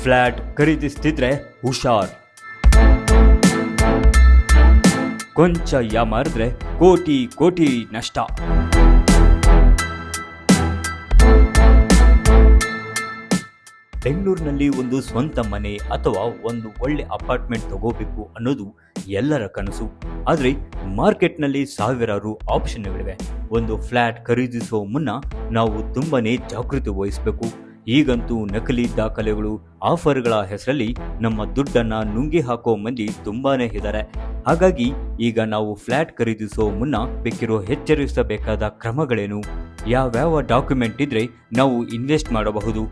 Flat ಖರೀದಿಸ್ತಿದ್ರೆ ಹುಷಾರ್. ಕೊಂಚ ಯಾಮಾರಿದ್ರೆ ಕೋಟಿ ಕೋಟಿ ನಷ್ಟ. ಬೆಂಗಳೂರಿನಲ್ಲಿ ಒಂದು ಸ್ವಂತ ಮನೆ ಅಥವಾ ಒಂದು ಒಳ್ಳೆ ಅಪಾರ್ಟ್ಮೆಂಟ್ ತಗೋಬೇಕು ಅನ್ನೋದು ಎಲ್ಲರ ಕನಸು. ಆದರೆ ಮಾರ್ಕೆಟ್ನಲ್ಲಿ ಸಾವಿರಾರು ಆಪ್ಷನ್ಗಳಿವೆ. ಒಂದು ಫ್ಲ್ಯಾಟ್ ಖರೀದಿಸುವ ಮುನ್ನ ನಾವು ತುಂಬಾನೇ ಜಾಗೃತಿ ವಹಿಸಬೇಕು. ಈಗಂತೂ ನಕಲಿ ದಾಖಲೆಗಳು, ಆಫರ್ಗಳ ಹೆಸರಲ್ಲಿ ನಮ್ಮ ದುಡ್ಡನ್ನ ನುಂಗಿ ಹಾಕೋ ಮಂದಿ ತುಂಬಾನೇ ಇದ್ದಾರೆ. ಹಾಗಾಗಿ ಈಗ ನಾವು ಫ್ಲ್ಯಾಟ್ ಖರೀದಿಸುವ ಮುನ್ನ ಬೇಕಿರೋ ಎಚ್ಚರಿಸಬೇಕಾದ ಕ್ರಮಗಳೇನು, ಯಾವ್ಯಾವ ಡಾಕ್ಯುಮೆಂಟ್ ಇದ್ರೆ ನಾವು ಇನ್ವೆಸ್ಟ್ ಮಾಡಬಹುದು,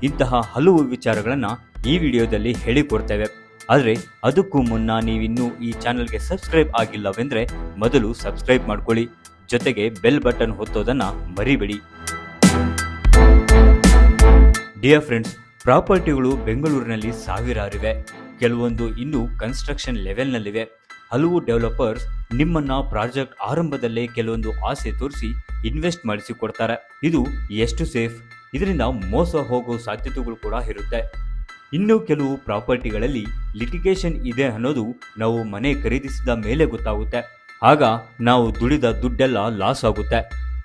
ಇಂತಹ ಹಲವು ವಿಚಾರಗಳನ್ನ ಈ ವಿಡಿಯೋದಲ್ಲಿ ಹೇಳಿಕೊಡ್ತೇವೆ. ಆದರೆ ಅದಕ್ಕೂ ಮುನ್ನ ನೀವಿನ್ನೂ ಈ ಚಾನೆಲ್ಗೆ ಸಬ್ಸ್ಕ್ರೈಬ್ ಆಗಿಲ್ಲವೆಂದ್ರೆ ಮೊದಲು ಸಬ್ಸ್ಕ್ರೈಬ್ ಮಾಡ್ಕೊಳ್ಳಿ, ಜೊತೆಗೆ ಬೆಲ್ ಬಟನ್ ಒತ್ತೋದನ್ನ ಮರಿಬೇಡಿ. ಡಿಯರ್ ಫ್ರೆಂಡ್ಸ್, ಪ್ರಾಪರ್ಟಿಗಳು ಬೆಂಗಳೂರಿನಲ್ಲಿ ಸಾವಿರಾರಿವೆ. ಕೆಲವೊಂದು ಇನ್ನೂ ಕನ್ಸ್ಟ್ರಕ್ಷನ್ ಲೆವೆಲ್ನಲ್ಲಿವೆ. ಹಲವು ಡೆವಲಪರ್ಸ್ ನಿಮ್ಮನ್ನ ಪ್ರಾಜೆಕ್ಟ್ ಆರಂಭದಲ್ಲೇ ಕೆಲವೊಂದು ಆಸೆ ತೋರಿಸಿ ಇನ್ವೆಸ್ಟ್ ಮಾಡಿಸಿಕೊಡ್ತಾರೆ. ಇದು ಎಷ್ಟು ಸೇಫ್? ಇದರಿಂದ ಮೋಸ ಹೋಗೋ ಸಾಧ್ಯತೆಗಳು ಕೂಡ ಇರುತ್ತೆ. ಇನ್ನು ಕೆಲವು ಪ್ರಾಪರ್ಟಿಗಳಲ್ಲಿ ಲಿಟಿಗೇಷನ್ ಇದೆ ಅನ್ನೋದು ನಾವು ಮನೆ ಖರೀದಿಸಿದ ಮೇಲೆ ಗೊತ್ತಾಗುತ್ತೆ. ಆಗ ನಾವು ದುಡಿದ ದುಡ್ಡೆಲ್ಲ ಲಾಸ್ ಆಗುತ್ತೆ.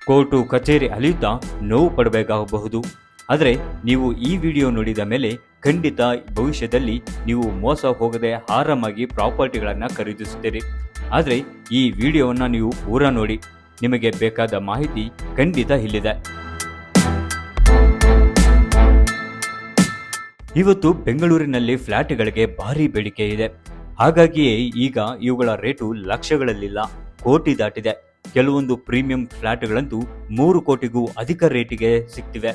ಕೋರ್ಟು ಕಚೇರಿ ಅಲಿಯುತ್ತಾ ನೋವು ಪಡಬೇಕಾಗಬಹುದು. ಆದರೆ ನೀವು ಈ ವಿಡಿಯೋ ನೋಡಿದ ಮೇಲೆ ಖಂಡಿತ ಭವಿಷ್ಯದಲ್ಲಿ ನೀವು ಮೋಸ ಹೋಗದೆ ಆರಾಮಾಗಿ ಪ್ರಾಪರ್ಟಿಗಳನ್ನು ಖರೀದಿಸುತ್ತೀರಿ. ಆದರೆ ಈ ವಿಡಿಯೋವನ್ನು ನೀವು ಪೂರ ನೋಡಿ, ನಿಮಗೆ ಬೇಕಾದ ಮಾಹಿತಿ ಖಂಡಿತ ಇಲ್ಲಿದೆ. ಇವತ್ತು ಬೆಂಗಳೂರಿನಲ್ಲಿ ಫ್ಲ್ಯಾಟ್ಗಳಿಗೆ ಭಾರಿ ಬೇಡಿಕೆ ಇದೆ. ಹಾಗಾಗಿಯೇ ಈಗ ಇವುಗಳ ರೇಟು ಲಕ್ಷಗಳಲ್ಲಿಲ್ಲ, ಕೋಟಿ ದಾಟಿದೆ. ಕೆಲವೊಂದು ಪ್ರೀಮಿಯಂ ಫ್ಲ್ಯಾಟ್ಗಳಂತೂ 3 ಕೋಟಿಗೂ ಅಧಿಕ ರೇಟಿಗೆ ಸಿಗ್ತಿವೆ.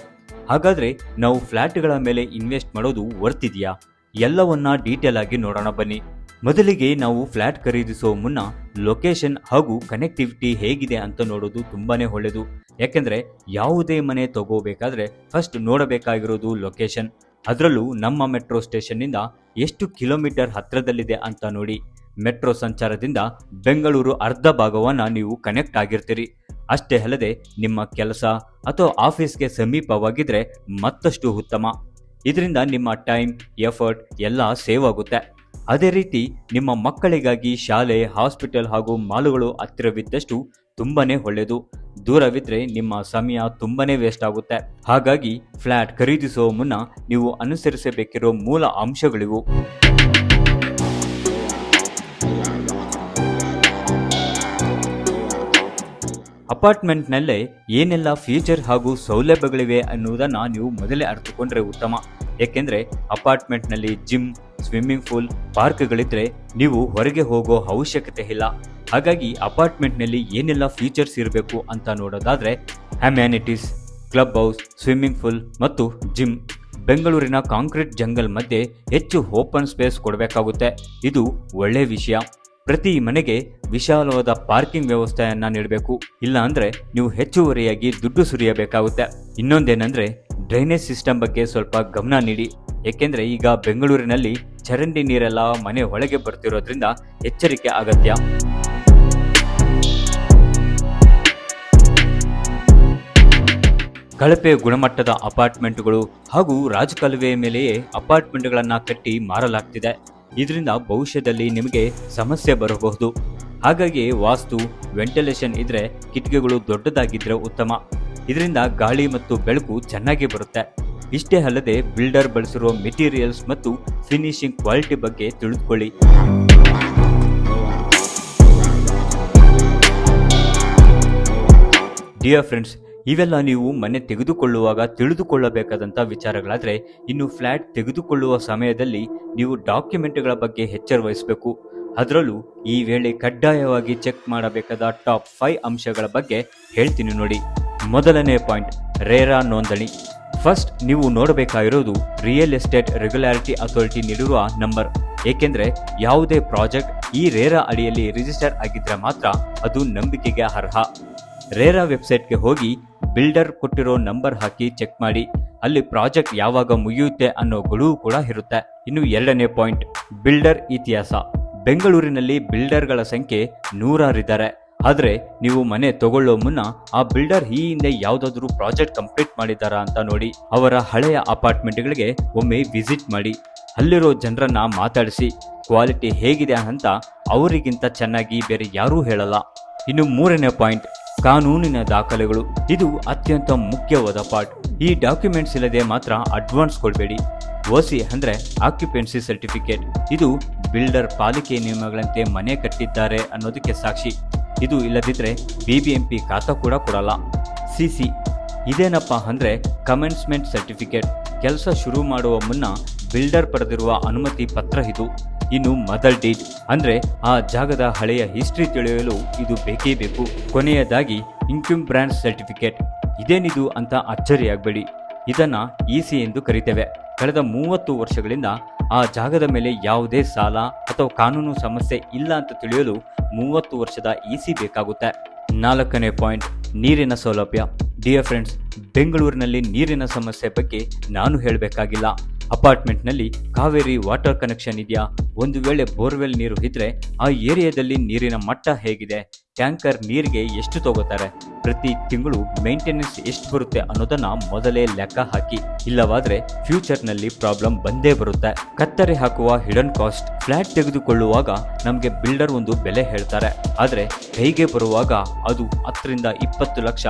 ಹಾಗಾದ್ರೆ ನಾವು ಫ್ಲ್ಯಾಟ್ಗಳ ಮೇಲೆ ಇನ್ವೆಸ್ಟ್ ಮಾಡೋದು ವರ್ತ್ ಇದೆಯಾ? ಎಲ್ಲವನ್ನ ಡೀಟೇಲ್ ಆಗಿ ನೋಡೋಣ ಬನ್ನಿ. ಮೊದಲಿಗೆ ನಾವು ಫ್ಲ್ಯಾಟ್ ಖರೀದಿಸುವ ಮುನ್ನ ಲೊಕೇಶನ್ ಹಾಗೂ ಕನೆಕ್ಟಿವಿಟಿ ಹೇಗಿದೆ ಅಂತ ನೋಡೋದು ತುಂಬಾನೇ ಒಳ್ಳೆಯದು. ಯಾಕೆಂದ್ರೆ ಯಾವುದೇ ಮನೆ ತಗೋಬೇಕಾದ್ರೆ ಫಸ್ಟ್ ನೋಡಬೇಕಾಗಿರೋದು ಲೊಕೇಶನ್. ಅದರಲ್ಲೂ ನಮ್ಮ ಮೆಟ್ರೋ ಸ್ಟೇಷನ್ನಿಂದ ಎಷ್ಟು ಕಿಲೋಮೀಟರ್ ಹತ್ರದಲ್ಲಿದೆ ಅಂತ ನೋಡಿ. ಮೆಟ್ರೋ ಸಂಚಾರದಿಂದ ಬೆಂಗಳೂರು ಅರ್ಧ ಭಾಗವನ್ನ ನೀವು ಕನೆಕ್ಟ್ ಆಗಿರ್ತೀರಿ. ಅಷ್ಟೇ ಅಲ್ಲದೆ ನಿಮ್ಮ ಕೆಲಸ ಅಥವಾ ಆಫೀಸ್ಗೆ ಸಮೀಪವಾಗಿದ್ರೆ ಮತ್ತಷ್ಟು ಉತ್ತಮ. ಇದರಿಂದ ನಿಮ್ಮ ಟೈಮ್, ಎಫರ್ಟ್ ಎಲ್ಲ ಸೇವ್ ಆಗುತ್ತೆ. ಅದೇ ರೀತಿ ನಿಮ್ಮ ಮಕ್ಕಳಿಗಾಗಿ ಶಾಲೆ, ಹಾಸ್ಪಿಟಲ್ ಹಾಗೂ ಮಾಲುಗಳು ಹತ್ತಿರವಿದ್ದಷ್ಟು ತುಂಬಾನೇ ಒಳ್ಳೆಯದು. ದೂರವಿದ್ರೆ ನಿಮ್ಮ ಸಮಯ ತುಂಬಾನೇ ವೇಸ್ಟ್ ಆಗುತ್ತೆ. ಹಾಗಾಗಿ ಫ್ಲ್ಯಾಟ್ ಖರೀದಿಸುವ ಮುನ್ನ ನೀವು ಅನುಸರಿಸಬೇಕಿರೋ ಮೂಲ ಅಂಶಗಳಿವು. ಅಪಾರ್ಟ್ಮೆಂಟ್ನಲ್ಲೇ ಏನೆಲ್ಲ ಫೀಚರ್ ಹಾಗೂ ಸೌಲಭ್ಯಗಳಿವೆ ಅನ್ನುವುದನ್ನು ನೀವು ಮೊದಲೇ ಅರ್ಥಕೊಂಡ್ರೆ ಉತ್ತಮ. ಏಕೆಂದರೆ ಅಪಾರ್ಟ್ಮೆಂಟ್ನಲ್ಲಿ ಜಿಮ್, ಸ್ವಿಮ್ಮಿಂಗ್ ಪೂಲ್, ಪಾರ್ಕ್ಗಳಿದ್ರೆ ನೀವು ಹೊರಗೆ ಹೋಗೋ ಅವಶ್ಯಕತೆ ಇಲ್ಲ. ಹಾಗಾಗಿ ಅಪಾರ್ಟ್ಮೆಂಟ್ನಲ್ಲಿ ಏನೆಲ್ಲ ಫೀಚರ್ಸ್ ಇರಬೇಕು ಅಂತ ನೋಡೋದಾದ್ರೆ ಅಮ್ಯಾನಿಟೀಸ್, ಕ್ಲಬ್ ಹೌಸ್, ಸ್ವಿಮ್ಮಿಂಗ್ ಪೂಲ್ ಮತ್ತು ಜಿಮ್. ಬೆಂಗಳೂರಿನ ಕಾಂಕ್ರೀಟ್ ಜಂಗಲ್ ಮಧ್ಯೆ ಹೆಚ್ಚು ಓಪನ್ ಸ್ಪೇಸ್ ಕೊಡಬೇಕಾಗುತ್ತೆ. ಇದು ಒಳ್ಳೆ ವಿಷಯ. ಪ್ರತಿ ಮನೆಗೆ ವಿಶಾಲವಾದ ಪಾರ್ಕಿಂಗ್ ವ್ಯವಸ್ಥೆಯನ್ನ ನೀಡಬೇಕು. ಇಲ್ಲ ಅಂದ್ರೆ ನೀವು ಹೆಚ್ಚುವರಿಯಾಗಿ ದುಡ್ಡು ಸುರಿಯಬೇಕಾಗುತ್ತೆ. ಇನ್ನೊಂದೇನೆಂದ್ರೆ ಡ್ರೈನೇಜ್ ಸಿಸ್ಟಮ್ ಬಗ್ಗೆ ಸ್ವಲ್ಪ ಗಮನ ನೀಡಿ. ಏಕೆಂದ್ರೆ ಈಗ ಬೆಂಗಳೂರಿನಲ್ಲಿ ಚರಂಡಿ ನೀರೆಲ್ಲ ಮನೆ ಒಳಗೆ ಬರ್ತಿರೋದ್ರಿಂದ ಎಚ್ಚರಿಕೆ ಅಗತ್ಯ. ಕಳಪೆ ಗುಣಮಟ್ಟದ ಅಪಾರ್ಟ್ಮೆಂಟ್ಗಳು ಹಾಗೂ ರಾಜಕಾಲುವೆ ಮೇಲೆಯೇ ಅಪಾರ್ಟ್ಮೆಂಟ್ಗಳನ್ನ ಕಟ್ಟಿ ಮಾರಲಾಗ್ತಿದೆ. ಇದರಿಂದ ಭವಿಷ್ಯದಲ್ಲಿ ನಿಮಗೆ ಸಮಸ್ಯೆ ಬರಬಹುದು. ಹಾಗಾಗಿ ವಾಸ್ತು, ವೆಂಟಿಲೇಷನ್ ಇದ್ರೆ ಕಿಟಕಿಗಳು ದೊಡ್ಡದಾಗಿದ್ರೆ ಉತ್ತಮ. ಇದರಿಂದ ಗಾಳಿ ಮತ್ತು ಬೆಳಕು ಚೆನ್ನಾಗಿ ಬರುತ್ತೆ. ಇಷ್ಟೇ ಅಲ್ಲದೆ ಬಿಲ್ಡರ್ ಬಳಸಿರುವ ಮೆಟೀರಿಯಲ್ಸ್ ಮತ್ತು ಫಿನಿಶಿಂಗ್ ಕ್ವಾಲಿಟಿ ಬಗ್ಗೆ ತಿಳಿದುಕೊಳ್ಳಿ. ಡಿಯರ್ ಫ್ರೆಂಡ್ಸ್, ಇವೆಲ್ಲ ನೀವು ಮನೆ ತೆಗೆದುಕೊಳ್ಳುವಾಗ ತಿಳಿದುಕೊಳ್ಳಬೇಕಾದಂಥ ವಿಚಾರಗಳಾದರೆ, ಇನ್ನು ಫ್ಲ್ಯಾಟ್ ತೆಗೆದುಕೊಳ್ಳುವ ಸಮಯದಲ್ಲಿ ನೀವು ಡಾಕ್ಯುಮೆಂಟ್ಗಳ ಬಗ್ಗೆ ಎಚ್ಚರ ವಹಿಸಬೇಕು. ಅದರಲ್ಲೂ ಈ ವೇಳೆ ಕಡ್ಡಾಯವಾಗಿ ಚೆಕ್ ಮಾಡಬೇಕಾದ ಟಾಪ್ 5 ಅಂಶಗಳ ಬಗ್ಗೆ ಹೇಳ್ತೀನಿ ನೋಡಿ. ಮೊದಲನೇ ಪಾಯಿಂಟ್, ರೇರಾ ನೋಂದಣಿ. ಫಸ್ಟ್ ನೀವು ನೋಡಬೇಕಾಗಿರೋದು ರಿಯಲ್ ಎಸ್ಟೇಟ್ ರೆಗ್ಯುಲಾರಿಟಿ ಅಥಾರಿಟಿ ನೀಡಿರುವ ನಂಬರ್. ಏಕೆಂದರೆ ಯಾವುದೇ ಪ್ರಾಜೆಕ್ಟ್ ಈ ರೇರಾ ಅಡಿಯಲ್ಲಿ ರಿಜಿಸ್ಟರ್ ಆಗಿದ್ರೆ ಮಾತ್ರ ಅದು ನಂಬಿಕೆಗೆ ಅರ್ಹ. ರೇರಾ ವೆಬ್ಸೈಟ್ಗೆ ಹೋಗಿ ಬಿಲ್ಡರ್ ಕೊಟ್ಟಿರೋ ನಂಬರ್ ಹಾಕಿ ಚೆಕ್ ಮಾಡಿ. ಅಲ್ಲಿ ಪ್ರಾಜೆಕ್ಟ್ ಯಾವಾಗ ಮುಗಿಯುತ್ತೆ ಅನ್ನೋ ಗಡುವು ಕೂಡ ಇರುತ್ತೆ. ಇನ್ನು ಎರಡನೇ ಪಾಯಿಂಟ್, ಬಿಲ್ಡರ್ ಇತಿಹಾಸ. ಬೆಂಗಳೂರಿನಲ್ಲಿ ಬಿಲ್ಡರ್ಗಳ ಸಂಖ್ಯೆ 100 ಆದರೆ ನೀವು ಮನೆ ತಗೊಳ್ಳೋ ಮುನ್ನ ಆ ಬಿಲ್ಡರ್ ಈ ಹಿಂದೆ ಯಾವುದಾದ್ರೂ ಪ್ರಾಜೆಕ್ಟ್ ಕಂಪ್ಲೀಟ್ ಮಾಡಿದ್ದಾರಾ ಅಂತ ನೋಡಿ. ಅವರ ಹಳೆಯ ಅಪಾರ್ಟ್ಮೆಂಟ್ಗಳಿಗೆ ಒಮ್ಮೆ ವಿಸಿಟ್ ಮಾಡಿ. ಅಲ್ಲಿರೋ ಜನರನ್ನ ಮಾತಾಡಿಸಿ ಕ್ವಾಲಿಟಿ ಹೇಗಿದೆ ಅಂತ ಅವರಿಗಿಂತ ಚೆನ್ನಾಗಿ ಬೇರೆ ಯಾರೂ ಹೇಳಲ್ಲ. ಇನ್ನು 3ನೇ ಪಾಯಿಂಟ್, ಕಾನೂನಿನ ದಾಖಲೆಗಳು. ಇದು ಅತ್ಯಂತ ಮುಖ್ಯವಾದ ಪಾರ್ಟ್. ಈ ಡಾಕ್ಯುಮೆಂಟ್ಸ್ ಇಲ್ಲದೆ ಮಾತ್ರ ಅಡ್ವಾನ್ಸ್ ಕೊಡಬೇಡಿ. ಓಸಿ ಅಂದ್ರೆ ಆಕ್ಯುಪೆನ್ಸಿ ಸರ್ಟಿಫಿಕೇಟ್. ಇದು ಬಿಲ್ಡರ್ ಪಾಲಿಕೆ ನಿಯಮಗಳಂತೆ ಮನೆ ಕಟ್ಟಿದ್ದಾರೆ ಅನ್ನೋದಕ್ಕೆ ಸಾಕ್ಷಿ. ಇದು ಇಲ್ಲದಿದ್ರೆ BBMP ಖಾತಾ ಕೂಡ ಕೊಡಲ್ಲ. CC ಇದೇನಪ್ಪ ಅಂದ್ರೆ ಕಮೆನ್ಸ್ಮೆಂಟ್ ಸರ್ಟಿಫಿಕೇಟ್. ಕೆಲಸ ಶುರು ಮಾಡುವ ಮುನ್ನ ಬಿಲ್ಡರ್ ಪಡೆದಿರುವ ಅನುಮತಿ ಪತ್ರ ಇದು. ಇನ್ನು ಮದರ್ ಡೀಡ್ ಅಂದ್ರೆ ಆ ಜಾಗದ ಹಳೆಯ ಹಿಸ್ಟ್ರಿ ತಿಳಿಯಲು ಇದು ಬೇಕೇ ಬೇಕು. ಕೊನೆಯದಾಗಿ ಇನ್ಕ್ಯುಂಬ್ರಾನ್ಸ್ ಸರ್ಟಿಫಿಕೇಟ್. ಇದೇನಿದು ಅಂತ ಅಚ್ಚರಿಯಾಗಬೇಡಿ. ಇದನ್ನ EC ಎಂದು ಕರಿತೇವೆ. ಕಳೆದ 30 ವರ್ಷಗಳಿಂದ ಆ ಜಾಗದ ಮೇಲೆ ಯಾವುದೇ ಸಾಲ ಅಥವಾ ಕಾನೂನು ಸಮಸ್ಯೆ ಇಲ್ಲ ಅಂತ ತಿಳಿಯಲು 30 ವರ್ಷದ EC ಬೇಕಾಗುತ್ತೆ. 4ನೇ ಪಾಯಿಂಟ್, ನೀರಿನ ಸೌಲಭ್ಯ. ಡಿಯರ್ ಫ್ರೆಂಡ್ಸ್, ಬೆಂಗಳೂರಿನಲ್ಲಿ ನೀರಿನ ಸಮಸ್ಯೆ ಬಗ್ಗೆ ನಾನು ಹೇಳಬೇಕಾಗಿಲ್ಲ. ಅಪಾರ್ಟ್ಮೆಂಟ್ನಲ್ಲಿ ಕಾವೇರಿ ವಾಟರ್ ಕನೆಕ್ಷನ್ ಇದೆಯಾ? ಒಂದು ವೇಳೆ ಬೋರ್ವೆಲ್ ನೀರು ಇದ್ರೆ ಆ ಏರಿಯಾದಲ್ಲಿ ನೀರಿನ ಮಟ್ಟ ಹೇಗಿದೆ? ಟ್ಯಾಂಕರ್ ನೀರಿಗೆ ಎಷ್ಟು ತಗೋತಾರೆ? ಪ್ರತಿ ತಿಂಗಳು ಮೇಂಟೆನೆನ್ಸ್ ಎಷ್ಟು ಬರುತ್ತೆ ಅನ್ನೋದನ್ನ ಮೊದಲೇ ಲೆಕ್ಕ ಹಾಕಿ. ಇಲ್ಲವಾದ್ರೆ ಫ್ಯೂಚರ್ನಲ್ಲಿ ಪ್ರಾಬ್ಲಮ್ ಬಂದೇ ಬರುತ್ತೆ. ಕತ್ತರಿ ಹಾಕುವ ಹಿಡನ್ ಕಾಸ್ಟ್. ಫ್ಲಾಟ್ ತೆಗೆದುಕೊಳ್ಳುವಾಗ ನಮಗೆ ಬಿಲ್ಡರ್ ಒಂದು ಬೆಲೆ ಹೇಳ್ತಾರೆ, ಆದ್ರೆ ಕೈಗೆ ಬರುವಾಗ ಅದು 10ರಿಂದ 20 ಲಕ್ಷ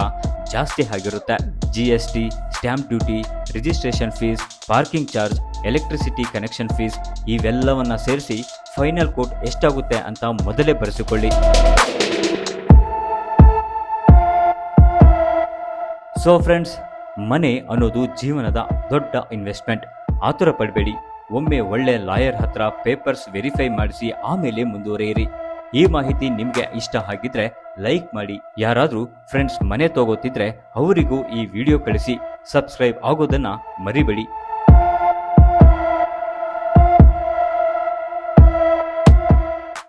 ಜಾಸ್ತಿ ಆಗಿರುತ್ತೆ. GST, stamp duty, registration fees, parking charge, electricity connection fees ಇವೆಲ್ಲವನ್ನ ಸೇರಿಸಿ ಫೈನಲ್ ಕೋಟ್ ಎಷ್ಟಾಗುತ್ತೆ ಅಂತ ಮೊದಲೇ ಬರೆಸಿಕೊಳ್ಳಿ. ಸೊ ಫ್ರೆಂಡ್ಸ್, ಮನೆ ಅನ್ನೋದು ಜೀವನದ ದೊಡ್ಡ ಇನ್ವೆಸ್ಟ್ಮೆಂಟ್. ಆತುರ ಪಡಬೇಡಿ. ಒಮ್ಮೆ ಒಳ್ಳೆ ಲಾಯರ್ ಹತ್ರ ಪೇಪರ್ಸ್ ವೆರಿಫೈ ಮಾಡಿಸಿ ಆಮೇಲೆ ಮುಂದುವರಿಯಿರಿ. ಈ ಮಾಹಿತಿ ನಿಮಗೆ ಇಷ್ಟ ಆಗಿದ್ರೆ ಲೈಕ್ ಮಾಡಿ. ಯಾರಾದ್ರೂ ಫ್ರೆಂಡ್ಸ್ ಮನೆ ತಗೋತಿದ್ರೆ ಅವರಿಗೂ ಈ ವಿಡಿಯೋ ಕಳಿಸಿ. ಸಬ್ಸ್ಕ್ರೈಬ್ ಆಗೋದನ್ನ ಮರಿಬೇಡಿ.